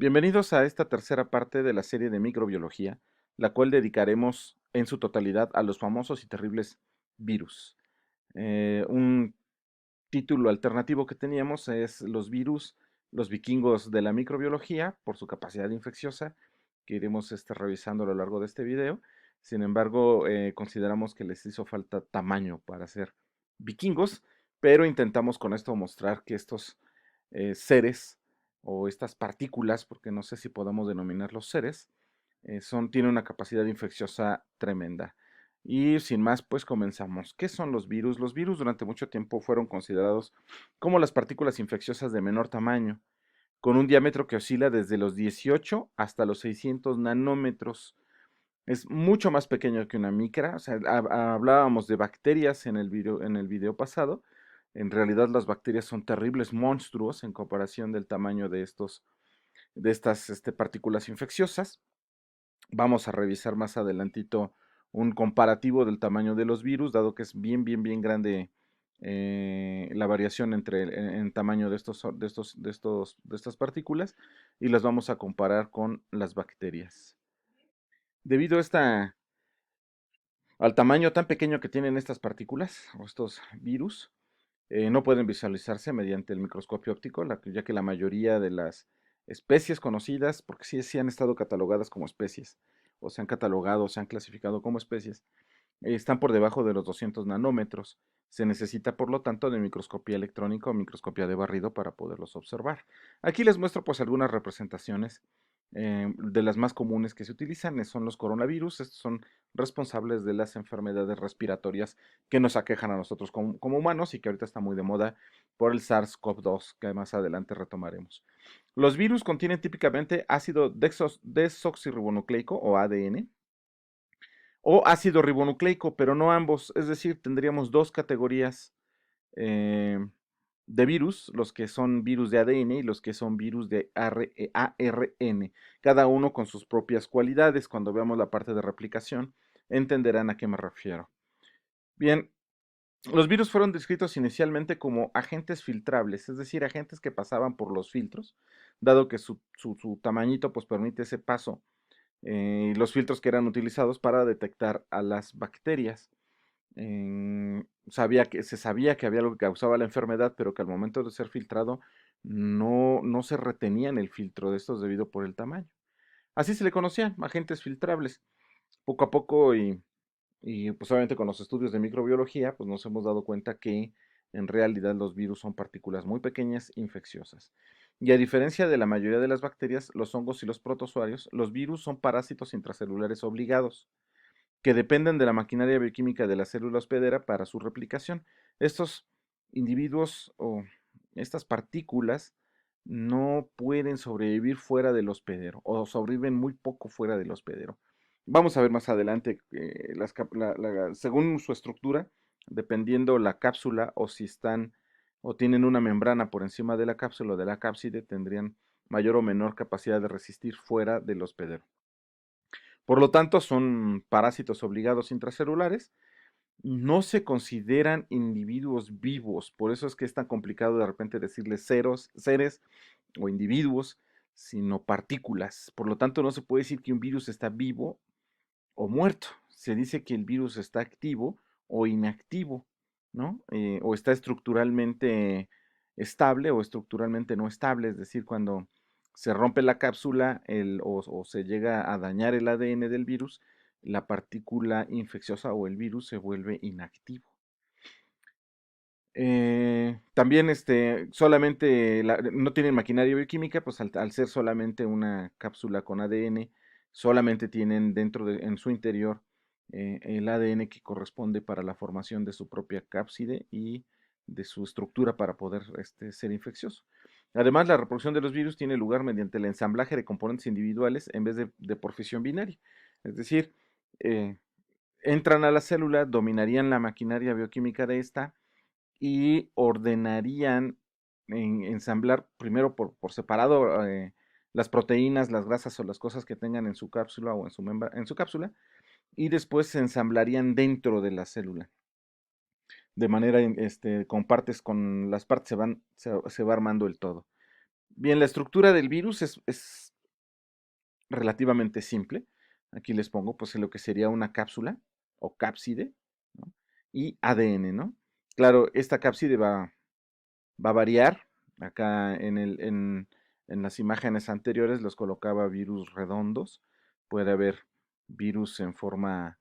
Bienvenidos a esta tercera parte de la serie de microbiología, la cual dedicaremos en su totalidad a los famosos y terribles virus. Un título alternativo que teníamos es los virus, los vikingos de la microbiología, por su capacidad infecciosa, que iremos revisando a lo largo de este video. Sin embargo, consideramos que les hizo falta tamaño para ser vikingos, pero intentamos con esto mostrar que estos seres o estas partículas, porque no sé si podemos denominarlos seres, tienen una capacidad infecciosa tremenda. Y sin más, pues comenzamos. ¿Qué son los virus? Los virus durante mucho tiempo fueron considerados como las partículas infecciosas de menor tamaño, con un diámetro que oscila desde los 18 hasta los 600 nanómetros. Es mucho más pequeño que una micra. O sea, hablábamos de bacterias en el video pasado. En realidad las bacterias son terribles monstruos en comparación del tamaño de estas partículas infecciosas. Vamos a revisar más adelantito un comparativo del tamaño de los virus, dado que es bien grande la variación en tamaño de estas partículas, y las vamos a comparar con las bacterias. Debido al tamaño tan pequeño que tienen estas partículas o estos virus, no pueden visualizarse mediante el microscopio óptico, ya que la mayoría de las especies conocidas, porque sí han estado catalogadas como especies, o se han catalogado, o se han clasificado como especies, están por debajo de los 200 nanómetros. Se necesita, por lo tanto, de microscopía electrónica o microscopía de barrido para poderlos observar. Aquí les muestro pues algunas representaciones de las más comunes que se utilizan. Son los coronavirus. Estos son responsables de las enfermedades respiratorias que nos aquejan a nosotros como humanos y que ahorita está muy de moda por el SARS-CoV-2, que más adelante retomaremos. Los virus contienen típicamente ácido desoxirribonucleico o ADN, o ácido ribonucleico, pero no ambos. Es decir, tendríamos dos categorías eh, de virus, los que son virus de ADN y los que son virus de ARN, cada uno con sus propias cualidades. Cuando veamos la parte de replicación, entenderán a qué me refiero. Bien, los virus fueron descritos inicialmente como agentes filtrables, es decir, agentes que pasaban por los filtros, dado que su tamañito pues, permite ese paso, los filtros que eran utilizados para detectar a las bacterias. Se sabía que había algo que causaba la enfermedad, pero que al momento de ser filtrado no se retenía en el filtro de estos debido por el tamaño. Así se le conocían, agentes filtrables. Poco a poco y pues obviamente con los estudios de microbiología, pues nos hemos dado cuenta que en realidad los virus son partículas muy pequeñas, infecciosas. Y a diferencia de la mayoría de las bacterias, los hongos y los protozoarios, los virus son parásitos intracelulares obligados que dependen de la maquinaria bioquímica de la célula hospedera para su replicación. Estos individuos o estas partículas no pueden sobrevivir fuera del hospedero o sobreviven muy poco fuera del hospedero. Vamos a ver más adelante, según su estructura, dependiendo la cápsula o si están o tienen una membrana por encima de la cápsula o de la cápside, tendrían mayor o menor capacidad de resistir fuera del hospedero. Por lo tanto, son parásitos obligados intracelulares. No se consideran individuos vivos, por eso es que es tan complicado de repente decirles seres o individuos, sino partículas. Por lo tanto, no se puede decir que un virus está vivo o muerto. Se dice que el virus está activo o inactivo, ¿no? O está estructuralmente estable o estructuralmente no estable, es decir, cuando se rompe la cápsula o se llega a dañar el ADN del virus, la partícula infecciosa o el virus se vuelve inactivo. También solamente no tienen maquinaria bioquímica, pues al ser solamente una cápsula con ADN, solamente tienen en su interior el ADN que corresponde para la formación de su propia cápside y de su estructura para poder ser infeccioso. Además, la reproducción de los virus tiene lugar mediante el ensamblaje de componentes individuales en vez de por fisión binaria. Es decir, eh, entran a la célula, dominarían la maquinaria bioquímica de esta, y ordenarían ensamblar primero por separado las proteínas, las grasas o las cosas que tengan en su cápsula o en su cápsula, y después se ensamblarían dentro de la célula. De manera, con partes, con las partes se va armando el todo. Bien, la estructura del virus es relativamente simple. Aquí les pongo pues lo que sería una cápsula o cápside, ¿no? Y ADN, ¿no? Claro, esta cápside va a variar. Acá en las imágenes anteriores los colocaba virus redondos. Puede haber virus en forma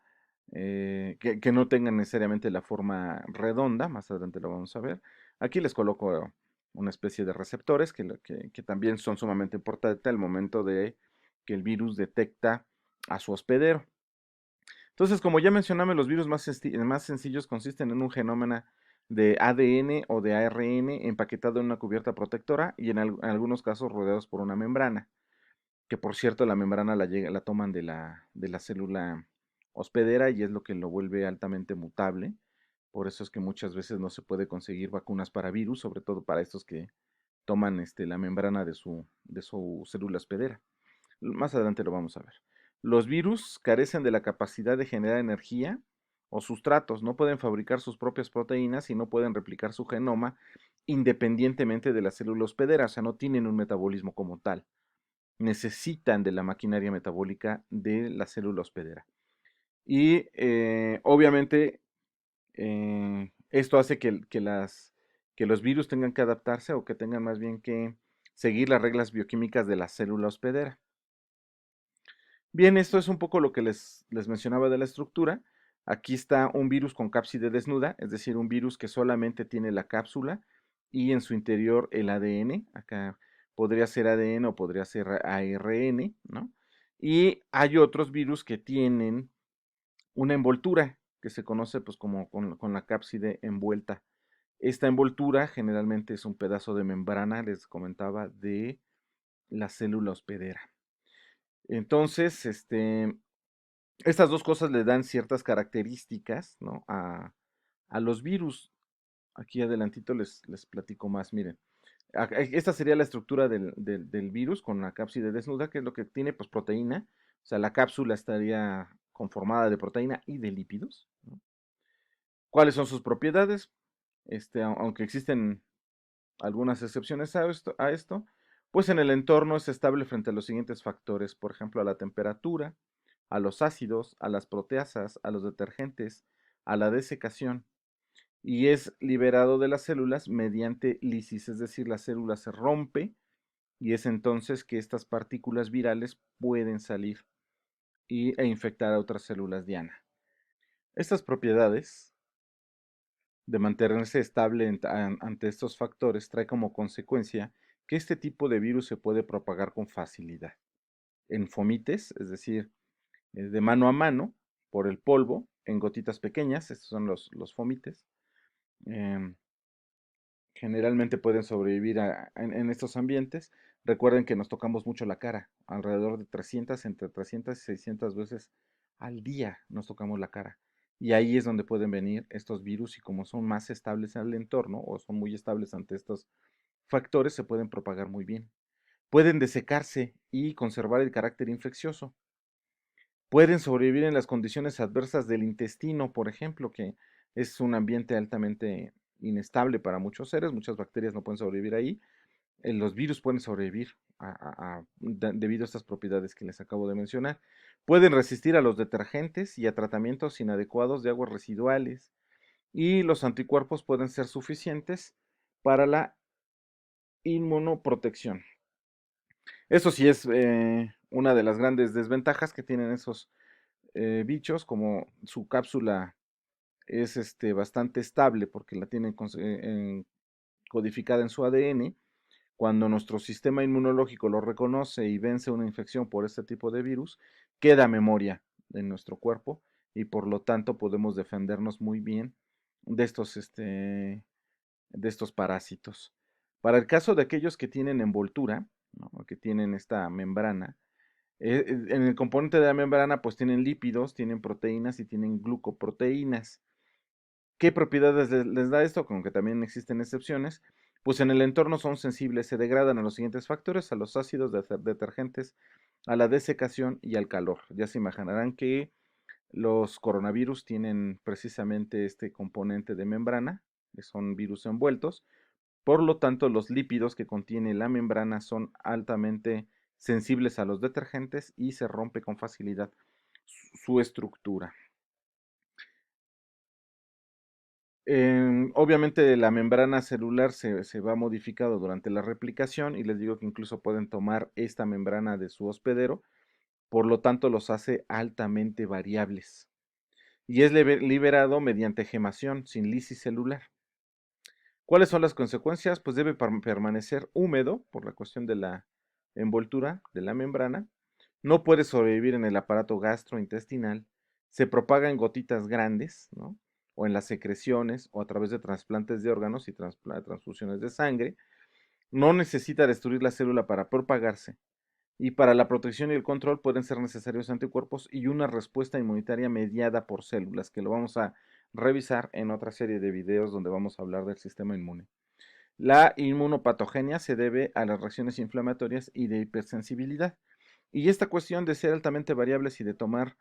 que no tengan necesariamente la forma redonda, más adelante lo vamos a ver. Aquí les coloco una especie de receptores que también son sumamente importantes al momento de que el virus detecta a su hospedero. Entonces, como ya mencionamos, los virus más sencillos consisten en un genoma de ADN o de ARN empaquetado en una cubierta protectora y en algunos casos rodeados por una membrana, que por cierto la membrana la toman de la célula hospedera y es lo que lo vuelve altamente mutable. Por eso es que muchas veces no se puede conseguir vacunas para virus, sobre todo para estos que toman la membrana de su célula hospedera. Más adelante lo vamos a ver. Los virus carecen de la capacidad de generar energía o sustratos, no pueden fabricar sus propias proteínas y no pueden replicar su genoma independientemente de la célula hospedera, o sea, no tienen un metabolismo como tal. Necesitan de la maquinaria metabólica de la célula hospedera. Y obviamente esto hace que los virus tengan que adaptarse o que tengan más bien que seguir las reglas bioquímicas de la célula hospedera. Bien, esto es un poco lo que les mencionaba de la estructura. Aquí está un virus con cápside desnuda, es decir, un virus que solamente tiene la cápsula y en su interior el ADN. Acá podría ser ADN o podría ser ARN, ¿no? Y hay otros virus que tienen una envoltura que se conoce pues como con la cápside envuelta. Esta envoltura generalmente es un pedazo de membrana, les comentaba, de la célula hospedera. Entonces, estas dos cosas le dan ciertas características, ¿no? a los virus. Aquí adelantito les platico más, miren. Esta sería la estructura del virus con la cápside desnuda, que es lo que tiene, pues proteína. O sea, la cápsula estaría conformada de proteína y de lípidos, ¿no? ¿Cuáles son sus propiedades? Aunque existen algunas excepciones a esto, pues en el entorno es estable frente a los siguientes factores, por ejemplo, a la temperatura, a los ácidos, a las proteasas, a los detergentes, a la desecación, y es liberado de las células mediante lisis, es decir, la célula se rompe y es entonces que estas partículas virales pueden salir e infectar a otras células diana. Estas propiedades de mantenerse estable ante estos factores trae como consecuencia que este tipo de virus se puede propagar con facilidad en fomites, es decir, de mano a mano, por el polvo, en gotitas pequeñas, estos son los fomites. em, Generalmente pueden sobrevivir en estos ambientes. Recuerden que nos tocamos mucho la cara, alrededor de 300, entre 300 y 600 veces al día nos tocamos la cara. Y ahí es donde pueden venir estos virus y como son más estables al entorno o son muy estables ante estos factores, se pueden propagar muy bien. Pueden desecarse y conservar el carácter infeccioso. Pueden sobrevivir en las condiciones adversas del intestino, por ejemplo, que es un ambiente altamente inestable para muchos seres, muchas bacterias no pueden sobrevivir ahí. Los virus pueden sobrevivir debido a estas propiedades que les acabo de mencionar. Pueden resistir a los detergentes y a tratamientos inadecuados de aguas residuales y los anticuerpos pueden ser suficientes para la inmunoprotección. Eso sí es una de las grandes desventajas que tienen esos bichos, como su cápsula es bastante estable porque la tienen codificada en su ADN. Cuando nuestro sistema inmunológico lo reconoce y vence una infección por este tipo de virus, queda memoria en nuestro cuerpo y por lo tanto podemos defendernos muy bien de estos parásitos. Para el caso de aquellos que tienen envoltura, ¿no? Que tienen esta membrana, en el componente de la membrana pues tienen lípidos, tienen proteínas y tienen glucoproteínas. ¿Qué propiedades les da esto? Aunque también existen excepciones. Pues en el entorno son sensibles, se degradan a los siguientes factores, a los ácidos detergentes, a la desecación y al calor. Ya se imaginarán que los coronavirus tienen precisamente este componente de membrana, que son virus envueltos. Por lo tanto, los lípidos que contiene la membrana son altamente sensibles a los detergentes y se rompe con facilidad su estructura. Obviamente la membrana celular se va modificando durante la replicación y les digo que incluso pueden tomar esta membrana de su hospedero, por lo tanto los hace altamente variables. Y es liberado mediante gemación sin lisis celular. ¿Cuáles son las consecuencias? Pues debe permanecer húmedo por la cuestión de la envoltura de la membrana. No puede sobrevivir en el aparato gastrointestinal. Se propaga en gotitas grandes, ¿no? O en las secreciones o a través de trasplantes de órganos y transfusiones de sangre. No necesita destruir la célula para propagarse. Y para la protección y el control pueden ser necesarios anticuerpos y una respuesta inmunitaria mediada por células, que lo vamos a revisar en otra serie de videos donde vamos a hablar del sistema inmune. La inmunopatogenia se debe a las reacciones inflamatorias y de hipersensibilidad. Y esta cuestión de ser altamente variables y de tomar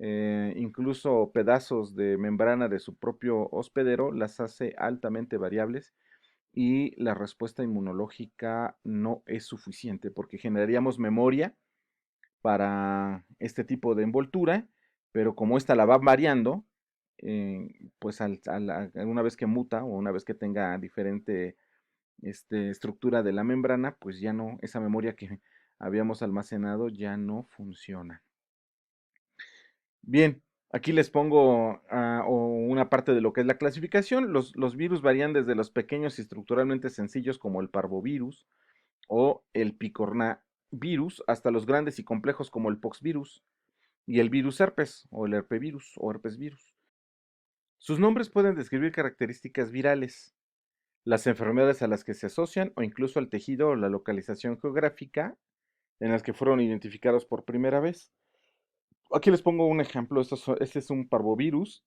incluso pedazos de membrana de su propio hospedero las hace altamente variables y la respuesta inmunológica no es suficiente porque generaríamos memoria para este tipo de envoltura, pero como esta la va variando, pues una vez que muta o una vez que tenga diferente estructura de la membrana, pues ya no, esa memoria que habíamos almacenado ya no funciona. Bien, aquí les pongo una parte de lo que es la clasificación. Los virus varían desde los pequeños y estructuralmente sencillos como el parvovirus o el picornavirus hasta los grandes y complejos como el poxvirus y el virus herpes o el herpevirus o herpesvirus. Sus nombres pueden describir características virales, las enfermedades a las que se asocian o incluso al tejido o la localización geográfica en las que fueron identificados por primera vez. Aquí les pongo un ejemplo. Este es un parvovirus.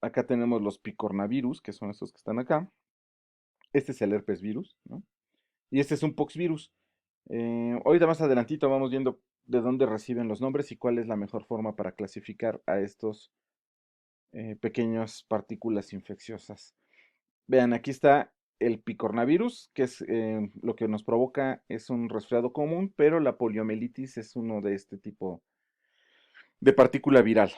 Acá tenemos los picornavirus, que son estos que están acá. Este es el herpesvirus, ¿no? Y este es un poxvirus. Ahorita más adelantito vamos viendo de dónde reciben los nombres y cuál es la mejor forma para clasificar a estos pequeñas partículas infecciosas. Vean, aquí está el picornavirus, que es lo que nos provoca es un resfriado común, pero la poliomielitis es uno de este tipo de partícula viral,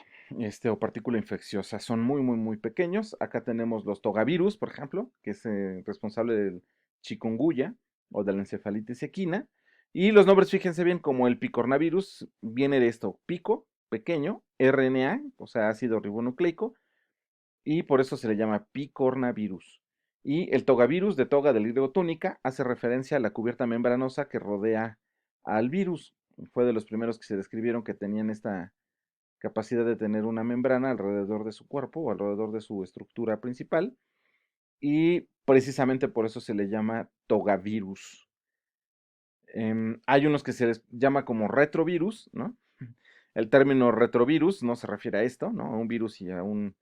o partícula infecciosa. Son muy, muy, muy pequeños. Acá tenemos los togavirus, por ejemplo, que es responsable del chikungunya o de la encefalitis equina. Y los nombres, fíjense bien, como el picornavirus, viene de esto, pico, pequeño, RNA, o sea, ácido ribonucleico, y por eso se le llama picornavirus. Y el togavirus de toga del hilo túnica hace referencia a la cubierta membranosa que rodea al virus. Fue de los primeros que se describieron que tenían esta capacidad de tener una membrana alrededor de su cuerpo o alrededor de su estructura principal. Y precisamente por eso se le llama togavirus. Hay unos que se les llama como retrovirus, ¿no? El término retrovirus no se refiere a esto, ¿no? A un virus y a un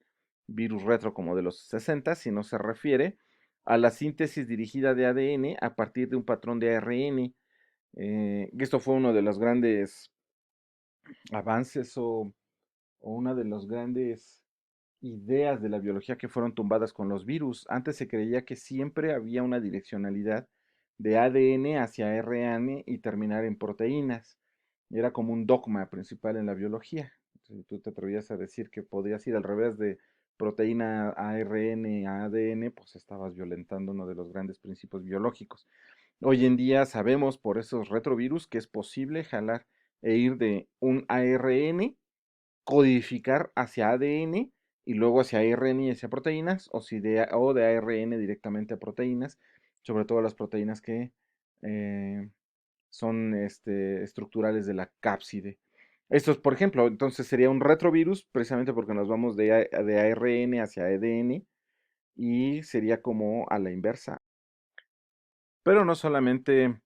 virus retro como de los 60, sino se refiere a la síntesis dirigida de ADN a partir de un patrón de ARN. Esto fue uno de los grandes avances o una de las grandes ideas de la biología que fueron tumbadas con los virus. Antes se creía que siempre había una direccionalidad de ADN hacia RNA y terminar en proteínas. Era como un dogma principal en la biología. Si tú te atrevías a decir que podías ir al revés de proteína a ARN a ADN, pues estabas violentando uno de los grandes principios biológicos. Hoy en día sabemos por esos retrovirus que es posible jalar e ir de un ARN, codificar hacia ADN y luego hacia ARN y hacia proteínas, o de ARN directamente a proteínas, sobre todo las proteínas que son estructurales de la cápside. Esto es, por ejemplo, entonces sería un retrovirus precisamente porque nos vamos de ARN hacia ADN y sería como a la inversa. Pero no solamente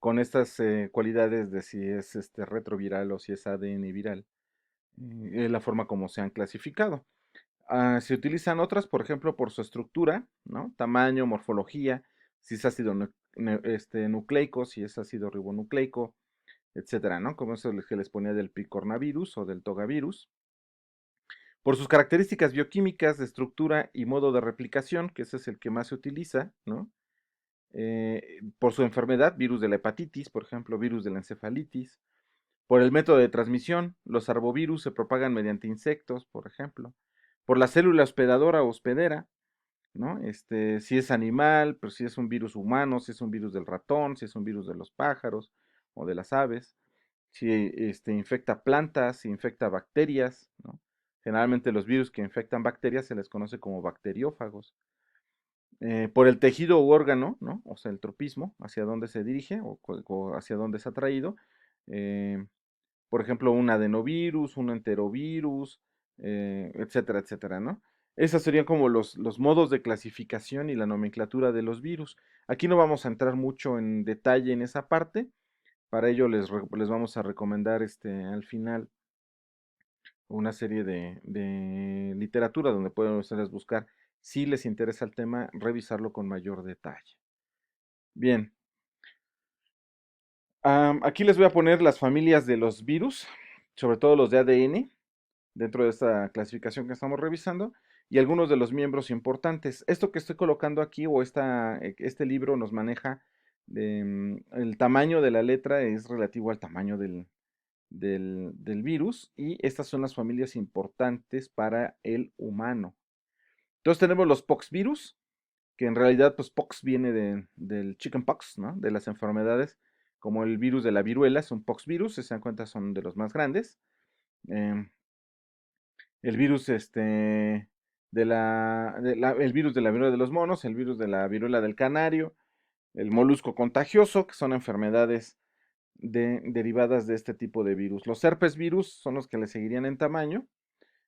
con estas cualidades de si es retroviral o si es ADN viral, es la forma como se han clasificado. Se utilizan otras, por ejemplo, por su estructura, ¿no? Tamaño, morfología, si es ácido nucleico, si es ácido ribonucleico, etcétera, ¿no? Como eso que les ponía del picornavirus o del togavirus. Por sus características bioquímicas de estructura y modo de replicación, que ese es el que más se utiliza, ¿no? por su enfermedad, virus de la hepatitis, por ejemplo, virus de la encefalitis. Por el método de transmisión, los arbovirus se propagan mediante insectos, por ejemplo. Por la célula hospedadora o hospedera, ¿no? Si es animal, pero si es un virus humano, si es un virus del ratón, si es un virus de los pájaros o de las aves, si infecta plantas, si infecta bacterias, ¿no? Generalmente los virus que infectan bacterias se les conoce como bacteriófagos. Por el tejido u órgano, ¿no? O sea, el tropismo, hacia dónde se dirige o hacia dónde es atraído. eh, por ejemplo, un adenovirus, un enterovirus, etcétera, etcétera, ¿no? Esos serían como los modos de clasificación y la nomenclatura de los virus. Aquí no vamos a entrar mucho en detalle en esa parte. Para ello les vamos a recomendar al final una serie de literatura donde pueden ustedes buscar, si les interesa el tema, revisarlo con mayor detalle. Bien, aquí les voy a poner las familias de los virus, sobre todo los de ADN, dentro de esta clasificación que estamos revisando, y algunos de los miembros importantes. Esto que estoy colocando aquí, o este libro nos maneja, el tamaño de la letra es relativo al tamaño del virus, y estas son las familias importantes para el humano. Entonces tenemos los poxvirus, que en realidad pues pox viene del chickenpox, ¿no? De las enfermedades, como el virus de la viruela, es un poxvirus, si se dan cuenta son de los más grandes. Em, el virus el virus de la viruela de los monos, el virus de la viruela del canario, el molusco contagioso, que son enfermedades derivadas de este tipo de virus. Los herpes virus son los que le seguirían en tamaño,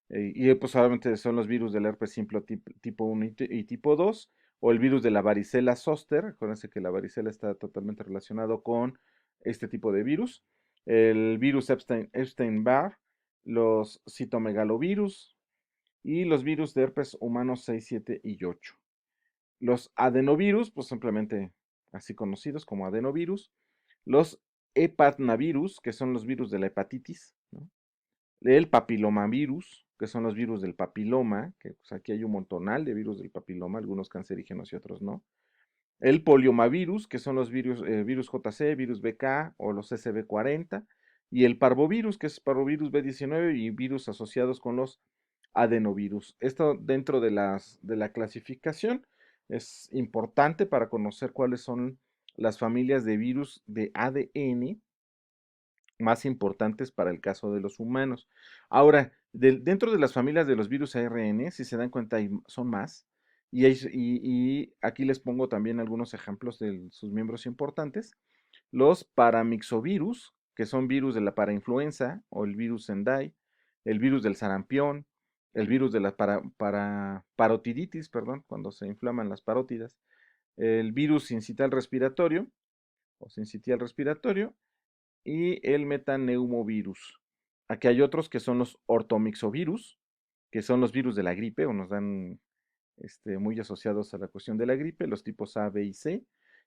y pues obviamente son los virus del herpes simple tipo 1 y tipo 2, o el virus de la varicela zoster. Acuérdense que la varicela está totalmente relacionado con este tipo de virus. El virus Epstein-Barr, los citomegalovirus y los virus de herpes humanos 6, 7 y 8. Los adenovirus, pues simplemente así conocidos como adenovirus. Los hepatnavirus, que son los virus de la hepatitis, ¿no? El papilomavirus, que son los virus del papiloma, que pues, aquí hay un montonal de virus del papiloma, algunos cancerígenos y otros no. El poliomavirus, que son los virus JC, virus BK o los SB40. Y el parvovirus, que es parvovirus B19 y virus asociados con los adenovirus. Esto dentro de la clasificación es importante para conocer cuáles son las familias de virus de ADN más importantes para el caso de los humanos. Ahora, dentro de las familias de los virus ARN, si se dan cuenta, son más. Y aquí les pongo también algunos ejemplos de sus miembros importantes. Los paramixovirus, que son virus de la parainfluenza o el virus Sendai, el virus del sarampión, el virus de la parotiditis, perdón, cuando se inflaman las parótidas, el virus sincitial respiratorio o sincitial respiratorio, y el metaneumovirus. Aquí hay otros que son los ortomixovirus, que son los virus de la gripe, o nos dan muy asociados a la cuestión de la gripe, los tipos A, B y C,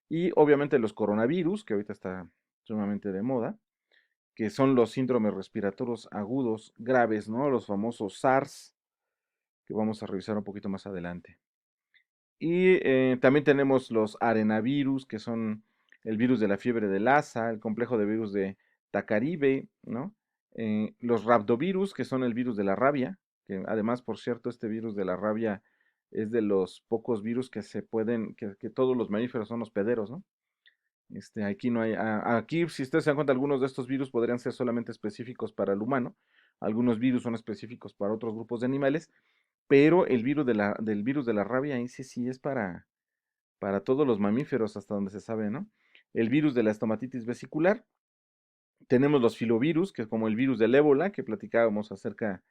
y obviamente los coronavirus, que ahorita está sumamente de moda, que son los síndromes respiratorios agudos graves, ¿no? Los famosos SARS, que vamos a revisar un poquito más adelante. Y también tenemos los arenavirus, que son el virus de la fiebre de Lassa, el complejo de virus de Takaribe, ¿no? Los rhabdovirus, que son el virus de la rabia, que además, por cierto, este virus de la rabia es de los pocos virus que se pueden, que todos los mamíferos son hospederos, ¿no? Aquí no hay, aquí, si ustedes se dan cuenta, algunos de estos virus podrían ser solamente específicos para el humano, algunos virus son específicos para otros grupos de animales, pero el virus del virus de la rabia, ese sí es para todos los mamíferos, hasta donde se sabe, ¿no? El virus de la estomatitis vesicular. Tenemos los filovirus, que es como el virus del ébola, que platicábamos acerca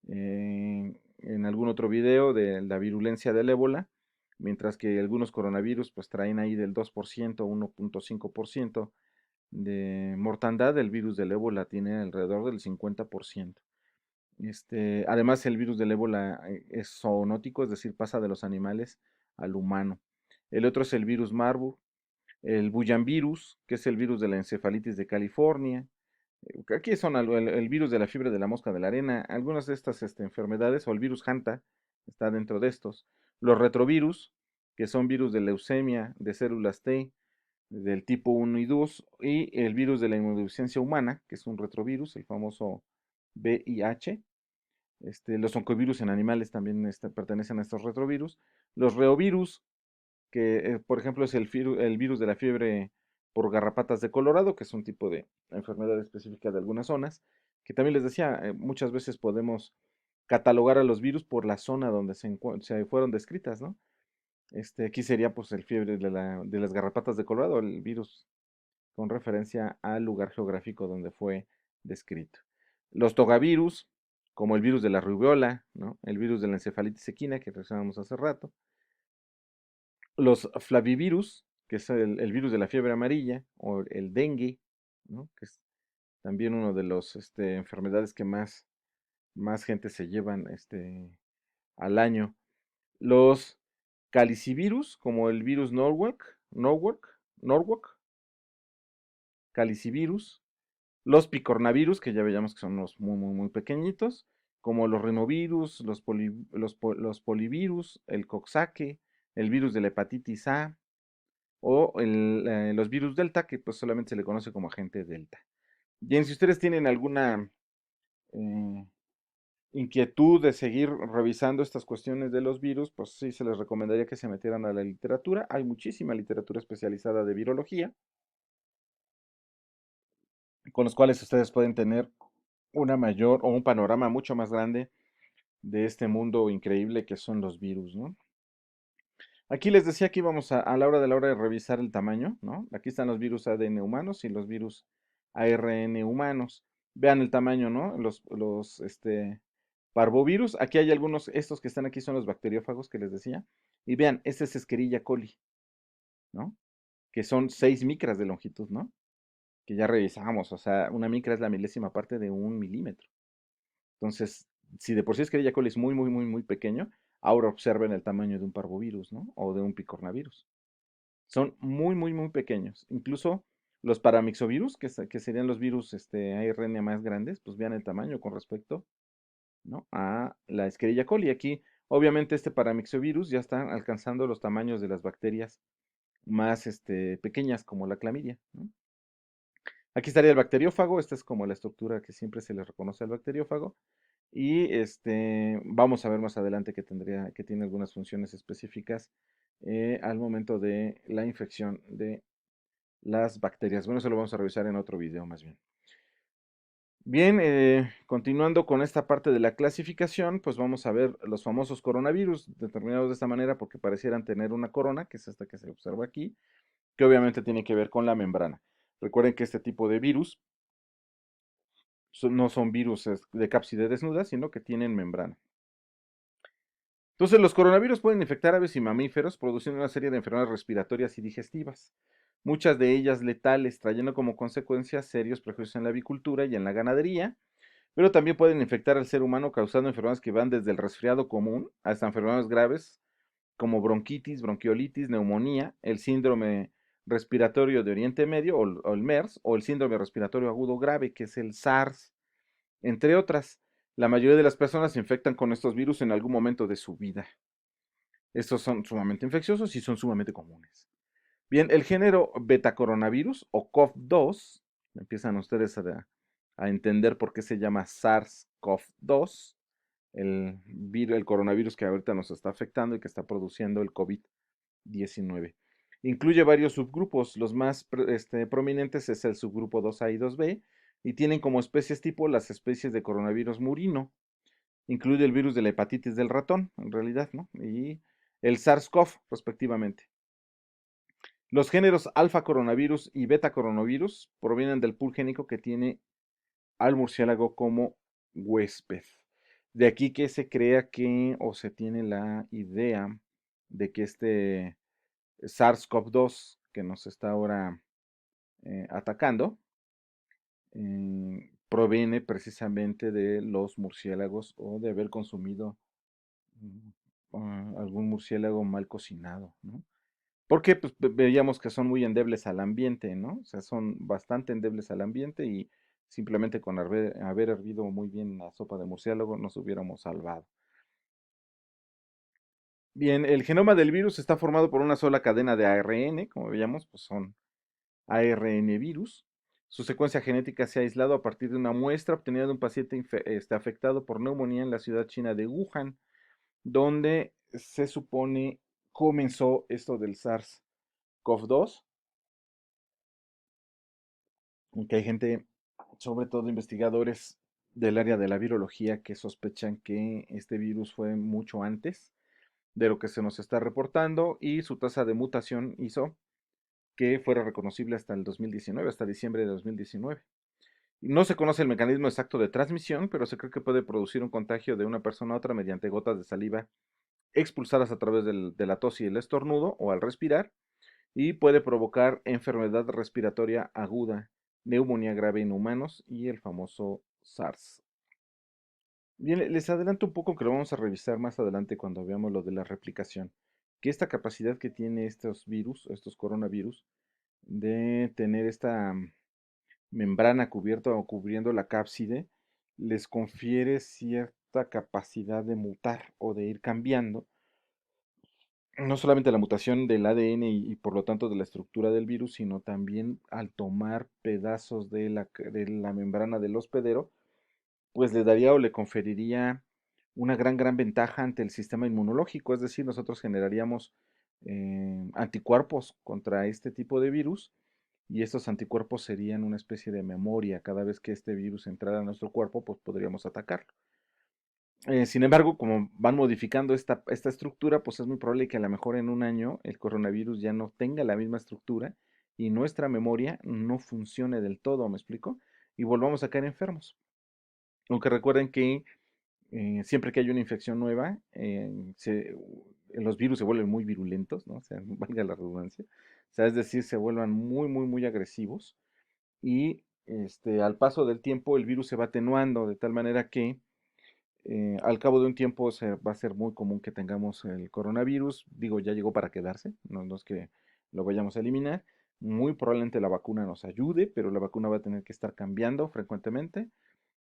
en algún otro video de la virulencia del ébola, mientras que algunos coronavirus pues traen ahí del 2%, 1.5% de mortandad. El virus del ébola tiene alrededor del 50%. Además, el virus del ébola es zoonótico, es decir, pasa de los animales al humano. El otro es el virus Marburg, el Bullanvirus, que es el virus de la encefalitis de California. Aquí son el virus de la fiebre de la mosca de la arena. Algunas de estas enfermedades, o el virus Hanta, está dentro de estos. Los retrovirus, que son virus de leucemia, de células T, del tipo 1 y 2, y el virus de la inmunodeficiencia humana, que es un retrovirus, el famoso VIH. Los oncovirus en animales también pertenecen a estos retrovirus. Los reovirus, que por ejemplo es el virus de la fiebre por garrapatas de Colorado, que es un tipo de enfermedad específica de algunas zonas, que también les decía, muchas veces podemos catalogar a los virus por la zona donde se fueron descritas, ¿no? Aquí sería pues el fiebre de las garrapatas de Colorado, el virus con referencia al lugar geográfico donde fue descrito. Los togavirus, como el virus de la rubiola, ¿no? El virus de la encefalitis equina que mencionamos hace rato. Los flavivirus, que es el virus de la fiebre amarilla, o el dengue, ¿no? Que es también uno de las enfermedades que más gente se llevan al año. Los calicivirus, como el virus Norwalk, calicivirus. Los picornavirus, que ya veíamos que son los muy, muy, muy pequeñitos, como los rinovirus, los polivirus, el coxsackie, el virus de la hepatitis A, o los virus delta, que pues solamente se le conoce como agente delta. Bien, si ustedes tienen alguna eh, inquietud de seguir revisando estas cuestiones de los virus, pues sí se les recomendaría que se metieran a la literatura. Hay muchísima literatura especializada de virología, con los cuales ustedes pueden tener una mayor o un panorama mucho más grande de este mundo increíble que son los virus, ¿no? Aquí les decía que íbamos a la hora de revisar el tamaño, ¿no? Aquí están los virus ADN humanos y los virus ARN humanos. Vean el tamaño, ¿no? Parvovirus. Aquí hay algunos, estos que están aquí son los bacteriófagos que les decía. Y vean, este es Escherichia coli, ¿no? Que son 6 micras de longitud, ¿no? Que ya revisamos, o sea, una micra es la milésima parte de un milímetro. Entonces, si de por sí Escherichia coli es muy, muy, muy, muy pequeño, ahora observen el tamaño de un parvovirus, ¿no? O de un picornavirus. Son muy, muy, muy pequeños. Incluso los paramyxovirus, que serían los virus ARN más grandes, pues vean el tamaño con respecto, ¿no? A la Escherichia coli. Aquí, obviamente, este paramyxovirus ya está alcanzando los tamaños de las bacterias más pequeñas, como la clamidia, ¿no? Aquí estaría el bacteriófago, esta es como la estructura que siempre se le reconoce al bacteriófago. Y vamos a ver más adelante que tiene algunas funciones específicas al momento de la infección de las bacterias. Bueno, eso lo vamos a revisar en otro video más bien. Bien, continuando con esta parte de la clasificación, pues vamos a ver los famosos coronavirus, determinados de esta manera porque parecieran tener una corona, que es esta que se observa aquí, que obviamente tiene que ver con la membrana. Recuerden que este tipo de virus no son virus de cápside desnuda, sino que tienen membrana. Entonces, los coronavirus pueden infectar aves y mamíferos, produciendo una serie de enfermedades respiratorias y digestivas, muchas de ellas letales, trayendo como consecuencia serios prejuicios en la avicultura y en la ganadería, pero también pueden infectar al ser humano causando enfermedades que van desde el resfriado común hasta enfermedades graves como bronquitis, bronquiolitis, neumonía, el síndrome respiratorio de Oriente Medio o el MERS, o el síndrome respiratorio agudo grave, que es el SARS, entre otras. La mayoría de las personas se infectan con estos virus en algún momento de su vida. Estos son sumamente infecciosos y son sumamente comunes. Bien, el género betacoronavirus o COV2, empiezan ustedes a entender por qué se llama SARS-CoV-2, el coronavirus que ahorita nos está afectando y que está produciendo el COVID-19. Incluye varios subgrupos, los más prominentes es el subgrupo 2A y 2B, y tienen como especies tipo las especies de coronavirus murino. Incluye el virus de la hepatitis del ratón, en realidad, ¿no? Y el SARS-CoV, respectivamente. Los géneros alfa coronavirus y beta coronavirus provienen del pool génico que tiene al murciélago como huésped. De aquí que se crea que, o se tiene la idea de que este SARS-CoV-2 que nos está ahora atacando, proviene precisamente de los murciélagos o de haber consumido algún murciélago mal cocinado, ¿no? Porque pues, veíamos que son muy endebles al ambiente, ¿no? O sea, son bastante endebles al ambiente y simplemente con haber hervido muy bien la sopa de murciélago nos hubiéramos salvado. Bien, el genoma del virus está formado por una sola cadena de ARN, como veíamos, pues son ARN virus. Su secuencia genética se ha aislado a partir de una muestra obtenida de un paciente afectado por neumonía en la ciudad china de Wuhan, donde se supone comenzó esto del SARS-CoV-2, aunque hay gente, sobre todo investigadores del área de la virología, que sospechan que este virus fue mucho antes de lo que se nos está reportando y su tasa de mutación hizo que fuera reconocible hasta el 2019, hasta diciembre de 2019. No se conoce el mecanismo exacto de transmisión, pero se cree que puede producir un contagio de una persona a otra mediante gotas de saliva expulsadas a través de la tos y el estornudo o al respirar, y puede provocar enfermedad respiratoria aguda, neumonía grave en humanos y el famoso SARS. Bien, les adelanto un poco que lo vamos a revisar más adelante cuando veamos lo de la replicación, que esta capacidad que tiene estos virus, estos coronavirus, de tener esta membrana cubierta o cubriendo la cápside, les confiere cierta capacidad de mutar o de ir cambiando, no solamente la mutación del ADN y por lo tanto de la estructura del virus, sino también al tomar pedazos de la membrana del hospedero, pues le daría o le conferiría una gran ventaja ante el sistema inmunológico, es decir, nosotros generaríamos anticuerpos contra este tipo de virus y estos anticuerpos serían una especie de memoria. Cada vez que este virus entrara a nuestro cuerpo, pues podríamos atacarlo. Sin embargo, como van modificando esta estructura, pues es muy probable que a lo mejor en un año el coronavirus ya no tenga la misma estructura y nuestra memoria no funcione del todo, ¿me explico? Y volvamos a caer enfermos. Aunque recuerden que siempre que hay una infección nueva, los virus se vuelven muy virulentos, ¿no? O sea, valga la redundancia. O sea, es decir, se vuelvan muy agresivos y al paso del tiempo el virus se va atenuando de tal manera que al cabo de un tiempo va a ser muy común que tengamos el coronavirus. Digo, ya llegó para quedarse, no es que lo vayamos a eliminar. Muy probablemente la vacuna nos ayude, pero la vacuna va a tener que estar cambiando frecuentemente.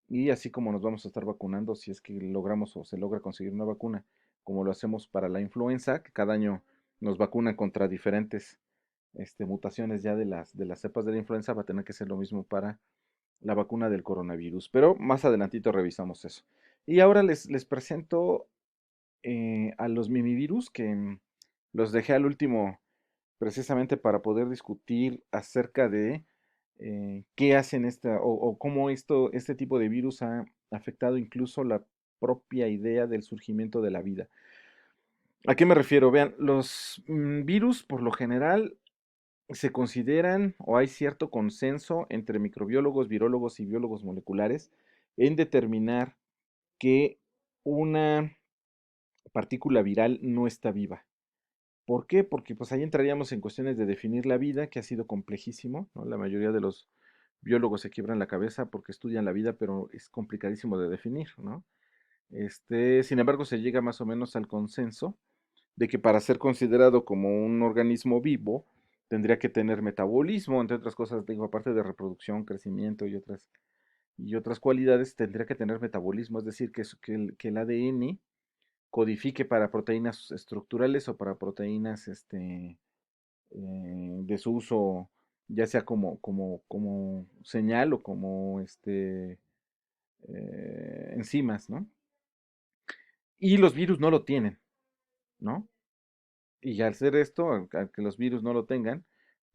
Y así como nos vamos a estar vacunando, si es que logramos o se logra conseguir una vacuna, como lo hacemos para la influenza, que cada año nos vacunan contra diferentes mutaciones ya de las cepas de la influenza, va a tener que ser lo mismo para la vacuna del coronavirus. Pero más adelantito revisamos eso. Y ahora les presento a los mimivirus que los dejé al último precisamente para poder discutir acerca de qué hacen o cómo este tipo de virus ha afectado incluso la propia idea del surgimiento de la vida. ¿A qué me refiero? Vean, los virus por lo general se consideran o hay cierto consenso entre microbiólogos, virólogos y biólogos moleculares en determinar que una partícula viral no está viva. ¿Por qué? Porque pues ahí entraríamos en cuestiones de definir la vida, que ha sido complejísimo, ¿no? La mayoría de los biólogos se quiebran la cabeza porque estudian la vida, pero es complicadísimo de definir, ¿no? Sin embargo, se llega más o menos al consenso de que para ser considerado como un organismo vivo, tendría que tener metabolismo, entre otras cosas, digo, aparte de reproducción, crecimiento y otras cualidades, tendría que tener metabolismo, es decir, que el ADN codifique para proteínas estructurales o para proteínas de su uso, ya sea como señal o como enzimas, ¿no? Y los virus no lo tienen, ¿no? Y al ser esto, al que los virus no lo tengan,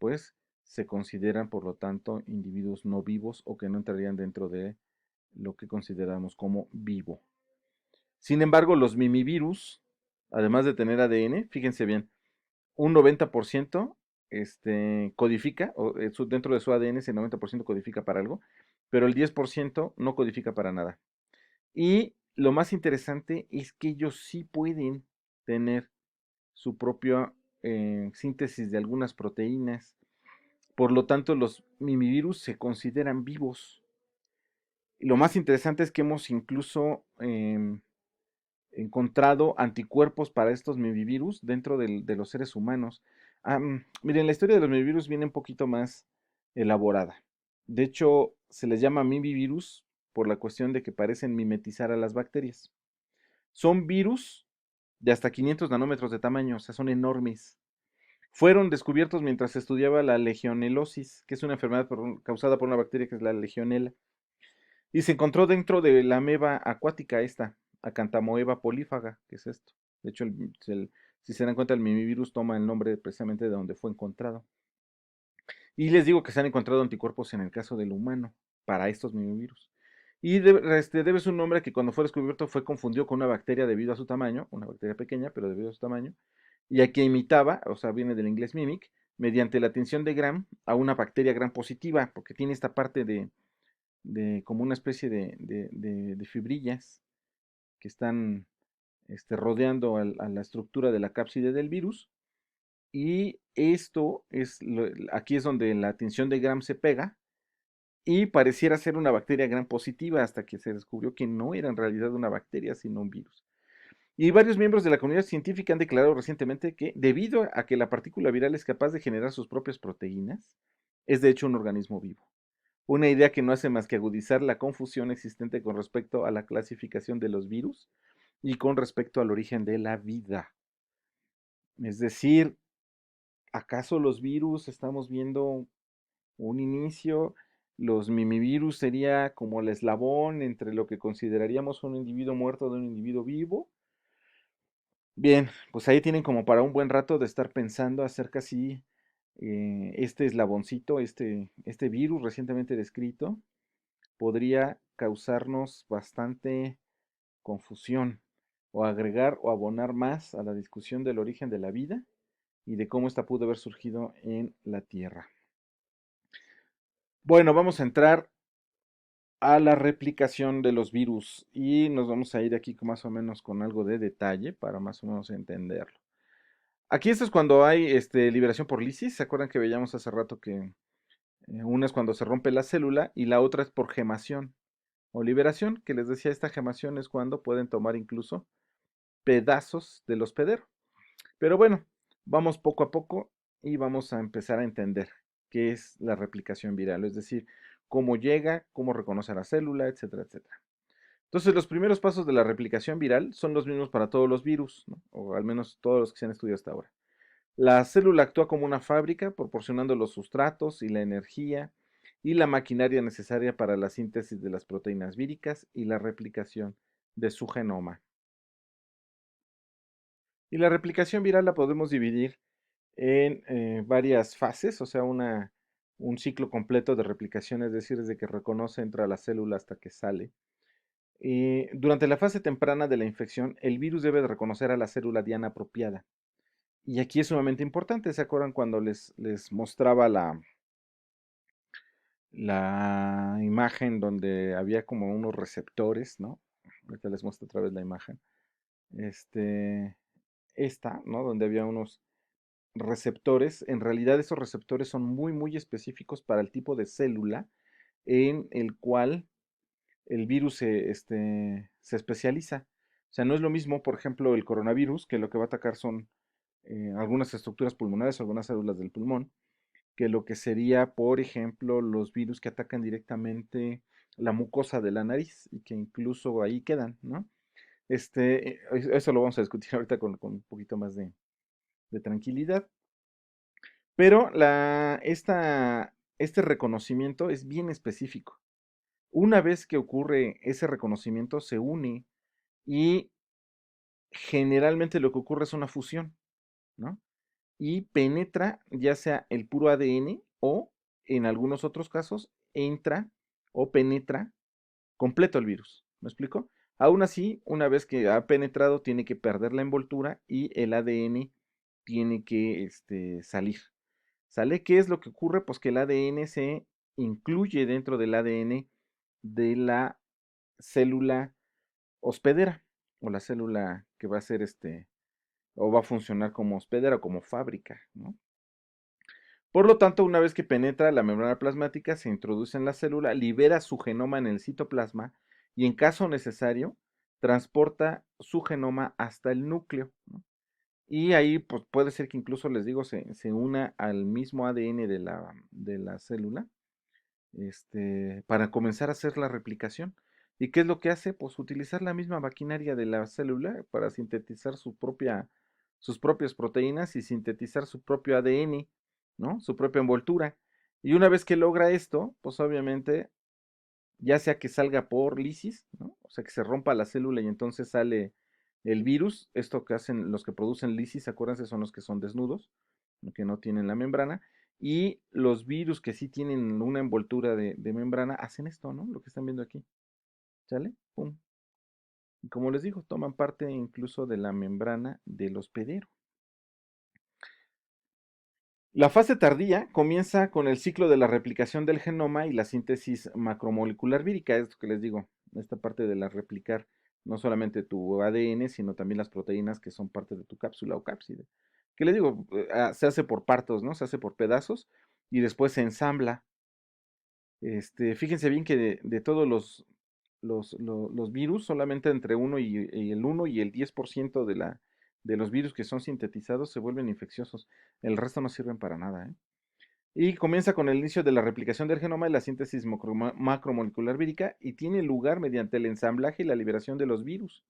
pues se consideran, por lo tanto, individuos no vivos o que no entrarían dentro de lo que consideramos como vivo. Sin embargo, los mimivirus, además de tener ADN, fíjense bien, un 90% codifica, dentro de su ADN ese 90% codifica para algo, pero el 10% no codifica para nada. Y lo más interesante es que ellos sí pueden tener su propia síntesis de algunas proteínas. Por lo tanto, los mimivirus se consideran vivos. Y lo más interesante es que hemos incluso encontrado anticuerpos para estos mimivirus dentro de los seres humanos. Miren, la historia de los mimivirus viene un poquito más elaborada. De hecho, se les llama mimivirus por la cuestión de que parecen mimetizar a las bacterias. Son virus de hasta 500 nanómetros de tamaño, o sea, son enormes. Fueron descubiertos mientras se estudiaba la legionelosis, que es una enfermedad causada por una bacteria que es la legionela. Y se encontró dentro de la ameba acuática esta, Acanthamoeba polífaga, que es esto. De hecho, si se dan cuenta, el mimivirus toma el nombre precisamente de donde fue encontrado. Y les digo que se han encontrado anticuerpos en el caso del humano para estos mimivirus. Y debe su nombre a que cuando fue descubierto fue confundido con una bacteria debido a su tamaño, una bacteria pequeña, pero debido a su tamaño, y a que imitaba, o sea, viene del inglés mimic, mediante la atención de Gram a una bacteria Gram positiva, porque tiene esta parte de como una especie de fibrillas que están rodeando a la estructura de la cápside del virus. Y esto es, aquí es donde la atención de Gram se pega y pareciera ser una bacteria Gram positiva hasta que se descubrió que no era en realidad una bacteria, sino un virus. Y varios miembros de la comunidad científica han declarado recientemente que, debido a que la partícula viral es capaz de generar sus propias proteínas, es de hecho un organismo vivo. Una idea que no hace más que agudizar la confusión existente con respecto a la clasificación de los virus y con respecto al origen de la vida. Es decir, ¿acaso los virus estamos viendo un inicio? Los mimivirus sería como el eslabón entre lo que consideraríamos un individuo muerto de un individuo vivo. Bien, pues ahí tienen como para un buen rato de estar pensando acerca si este eslaboncito, este virus recientemente descrito, podría causarnos bastante confusión o agregar o abonar más a la discusión del origen de la vida y de cómo esta pudo haber surgido en la Tierra. Bueno, vamos a entrar a la replicación de los virus y nos vamos a ir aquí más o menos con algo de detalle para más o menos entenderlo. Aquí esto es cuando hay liberación por lisis. ¿Se acuerdan que veíamos hace rato que una es cuando se rompe la célula y la otra es por gemación o liberación? Que les decía, esta gemación es cuando pueden tomar incluso pedazos del hospedero. Pero bueno, vamos poco a poco y vamos a empezar a entender qué es la replicación viral, es decir, cómo llega, cómo reconoce a la célula, etcétera, etcétera. Entonces, los primeros pasos de la replicación viral son los mismos para todos los virus, ¿no? O al menos todos los que se han estudiado hasta ahora. La célula actúa como una fábrica, proporcionando los sustratos y la energía y la maquinaria necesaria para la síntesis de las proteínas víricas y la replicación de su genoma. Y la replicación viral la podemos dividir en varias fases, o sea, un ciclo completo de replicación, es decir, desde que reconoce, entra a la célula hasta que sale. Durante la fase temprana de la infección, el virus debe de reconocer a la célula diana apropiada. Y aquí es sumamente importante, ¿se acuerdan cuando les mostraba la imagen donde había como unos receptores, ¿no? Ahorita les muestro otra vez la imagen. Este, esta, ¿no? Donde había unos receptores. En realidad esos receptores son muy, muy específicos para el tipo de célula en el cual el virus se especializa. O sea, no es lo mismo, por ejemplo, el coronavirus, que lo que va a atacar son algunas estructuras pulmonares, algunas células del pulmón, que lo que sería, por ejemplo, los virus que atacan directamente la mucosa de la nariz y que incluso ahí quedan, ¿no? Eso lo vamos a discutir ahorita con un poquito más de tranquilidad. Pero este reconocimiento es bien específico. Una vez que ocurre ese reconocimiento, se une y generalmente lo que ocurre es una fusión, ¿no? Y penetra ya sea el puro ADN o en algunos otros casos entra o penetra completo el virus. ¿Me explico? Aún así, una vez que ha penetrado, tiene que perder la envoltura y el ADN tiene que salir. ¿Sale? ¿Qué es lo que ocurre? Pues que el ADN se incluye dentro del ADN de la célula hospedera o la célula que va a ser o va a funcionar como hospedera o como fábrica, ¿no? Por lo tanto, una vez que penetra la membrana plasmática, se introduce en la célula, libera su genoma en el citoplasma y en caso necesario, transporta su genoma hasta el núcleo, ¿no? Y ahí pues, puede ser que incluso, les digo, se una al mismo ADN de la célula para comenzar a hacer la replicación. ¿Y qué es lo que hace? Pues utilizar la misma maquinaria de la célula para sintetizar sus propias proteínas y sintetizar su propio ADN, ¿no? Su propia envoltura. Y una vez que logra esto, pues obviamente, ya sea que salga por lisis, ¿no? O sea, que se rompa la célula y entonces sale el virus. Esto que hacen los que producen lisis, acuérdense, son los que son desnudos, que no tienen la membrana. Y los virus que sí tienen una envoltura de membrana hacen esto, ¿no? Lo que están viendo aquí. ¿Sale? Pum. Y como les digo, toman parte incluso de la membrana del hospedero. La fase tardía comienza con el ciclo de la replicación del genoma y la síntesis macromolecular vírica, es lo que les digo, esta parte de la replicar no solamente tu ADN, sino también las proteínas que son parte de tu cápsula o cápside. ¿Qué les digo? Se hace por partos, ¿no? Se hace por pedazos y después se ensambla. Fíjense bien que de todos los virus, solamente entre y el 1 y el 10% de los virus que son sintetizados se vuelven infecciosos. El resto no sirven para nada, ¿eh? Y comienza con el inicio de la replicación del genoma y la síntesis macromolecular vírica y tiene lugar mediante el ensamblaje y la liberación de los virus.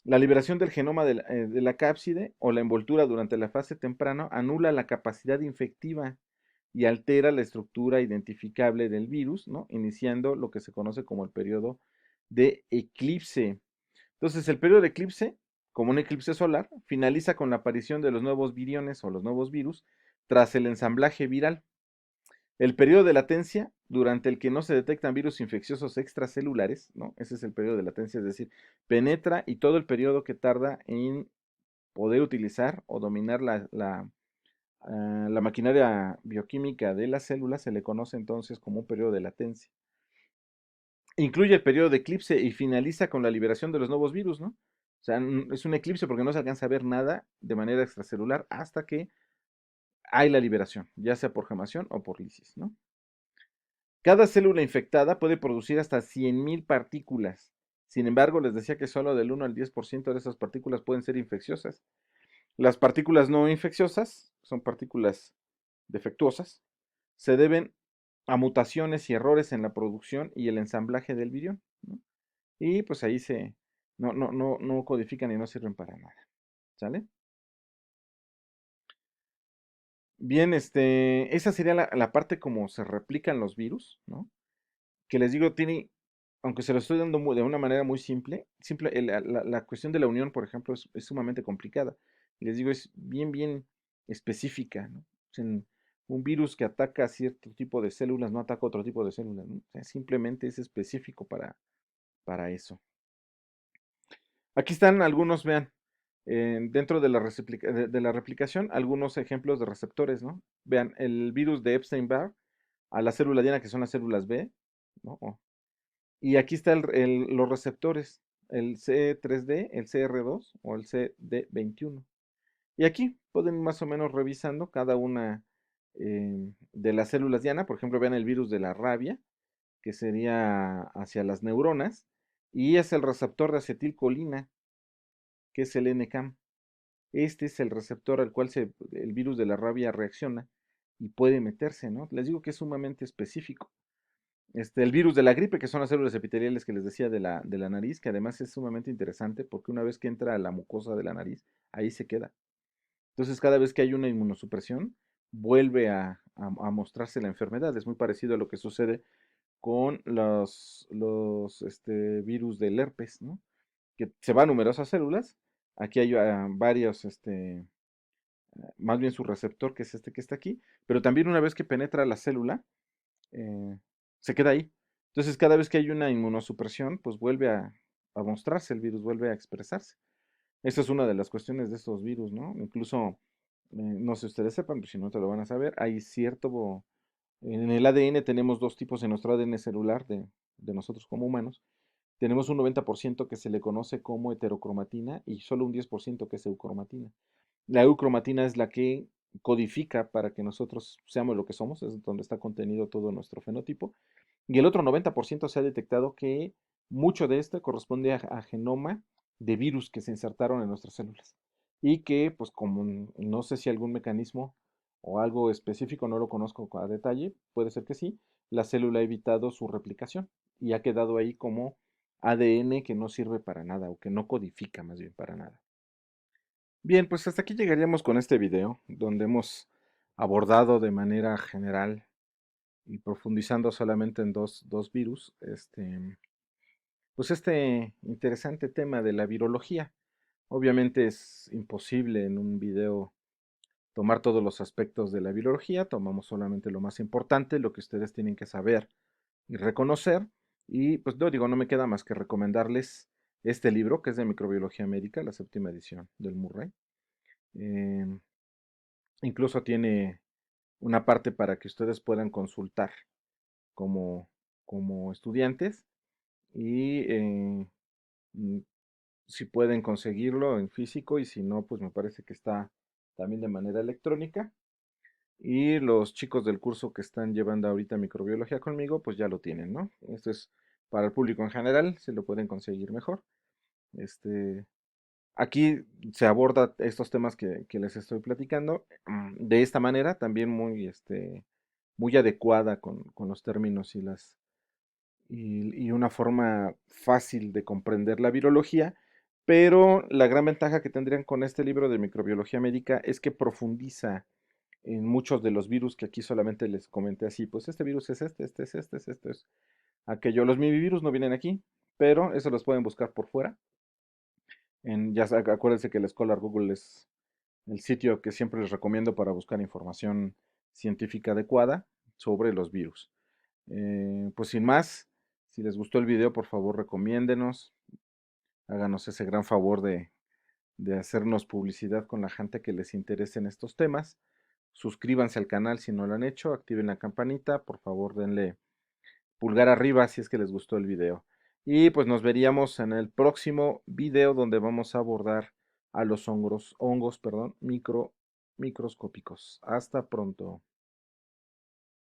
La liberación del genoma de la cápside o la envoltura durante la fase temprana anula la capacidad infectiva y altera la estructura identificable del virus, ¿no? Iniciando lo que se conoce como el periodo de eclipse. Entonces, el periodo de eclipse, como un eclipse solar, finaliza con la aparición de los nuevos viriones o los nuevos virus tras el ensamblaje viral. El periodo de latencia, durante el que no se detectan virus infecciosos extracelulares, ¿no? Ese es el periodo de latencia, es decir, penetra y todo el periodo que tarda en poder utilizar o dominar la maquinaria bioquímica de las células se le conoce entonces como un periodo de latencia. Incluye el periodo de eclipse y finaliza con la liberación de los nuevos virus, ¿no? O sea, es un eclipse porque no se alcanza a ver nada de manera extracelular hasta que hay la liberación, ya sea por gemación o por lisis, ¿no? Cada célula infectada puede producir hasta 100.000 partículas. Sin embargo, les decía que solo del 1 al 10% de esas partículas pueden ser infecciosas. Las partículas no infecciosas, son partículas defectuosas, se deben a mutaciones y errores en la producción y el ensamblaje del virión, ¿no? Y pues ahí no codifican y no sirven para nada. ¿Sale? Bien, esa sería la parte como se replican los virus, ¿no? Que les digo, aunque se lo estoy dando de una manera muy simple, la cuestión de la unión, por ejemplo, es sumamente complicada. Y les digo, es bien específica, ¿no? O sea, un virus que ataca a cierto tipo de células no ataca a otro tipo de células, ¿no? O sea, simplemente es específico para eso. Aquí están algunos, vean, dentro de de la replicación, algunos ejemplos de receptores, ¿no? Vean, el virus de Epstein-Barr a la célula diana, que son las células B, ¿no? Y aquí están los receptores, el C3D, el CR2 o el CD21. Y aquí pueden más o menos revisando cada una de las células diana. Por ejemplo, vean el virus de la rabia, que sería hacia las neuronas, y es el receptor de acetilcolina, que es el NCAM. Este es el receptor al cual el virus de la rabia reacciona y puede meterse, ¿no? Les digo que es sumamente específico. El virus de la gripe, que son las células epiteliales que les decía de la nariz, que además es sumamente interesante porque una vez que entra a la mucosa de la nariz, ahí se queda. Entonces, cada vez que hay una inmunosupresión, vuelve a mostrarse la enfermedad. Es muy parecido a lo que sucede con los virus del herpes, ¿no? Que se va a numerosas células. Aquí hay varios, más bien su receptor, que es este que está aquí, pero también una vez que penetra la célula, eh, se queda ahí. Entonces, cada vez que hay una inmunosupresión, pues vuelve a mostrarse el virus, vuelve a expresarse. Esa es una de las cuestiones de estos virus, ¿no? Incluso, no sé si ustedes sepan, pero si no te lo van a saber, hay cierto, en el ADN tenemos dos tipos en nuestro ADN celular de nosotros como humanos. Tenemos un 90% que se le conoce como heterocromatina y solo un 10% que es eucromatina. La eucromatina es la que codifica para que nosotros seamos lo que somos, es donde está contenido todo nuestro fenotipo. Y el otro 90% se ha detectado que mucho de esto corresponde a genoma de virus que se insertaron en nuestras células. Y que, pues como no sé si algún mecanismo o algo específico, no lo conozco a detalle, puede ser que sí, la célula ha evitado su replicación y ha quedado ahí como ADN que no sirve para nada o que no codifica más bien para nada. Bien, pues hasta aquí llegaríamos con este video, donde hemos abordado de manera general y profundizando solamente en dos virus, pues este interesante tema de la virología. Obviamente es imposible en un video tomar todos los aspectos de la virología, tomamos solamente lo más importante, lo que ustedes tienen que saber y reconocer. Y pues no digo, no me queda más que recomendarles este libro que es de microbiología médica, la séptima edición del Murray. Em, Incluso tiene una parte para que ustedes puedan consultar como, como estudiantes y mm, si pueden conseguirlo en físico y si no, pues me parece que está también de manera electrónica. Y los chicos del curso que están llevando ahorita microbiología conmigo, pues ya lo tienen, ¿no? Esto es para el público en general, se lo pueden conseguir mejor. Este, Aquí se aborda estos temas que les estoy platicando de esta manera, también muy, muy adecuada con los términos y una forma fácil de comprender la virología, pero la gran ventaja que tendrían con este libro de microbiología médica es que profundiza en muchos de los virus que aquí solamente les comenté así, pues este virus es este es aquello. Los minivirus no vienen aquí, pero eso los pueden buscar por fuera. Acuérdense que el Scholar Google es el sitio que siempre les recomiendo para buscar información científica adecuada sobre los virus. Pues sin más, si les gustó el video, por favor recomiéndenos, háganos ese gran favor de hacernos publicidad con la gente que les interesen estos temas. Suscríbanse al canal si no lo han hecho, activen la campanita, por favor denle pulgar arriba si es que les gustó el video. Y pues nos veríamos en el próximo video donde vamos a abordar a los hongos, microscópicos. Hasta pronto.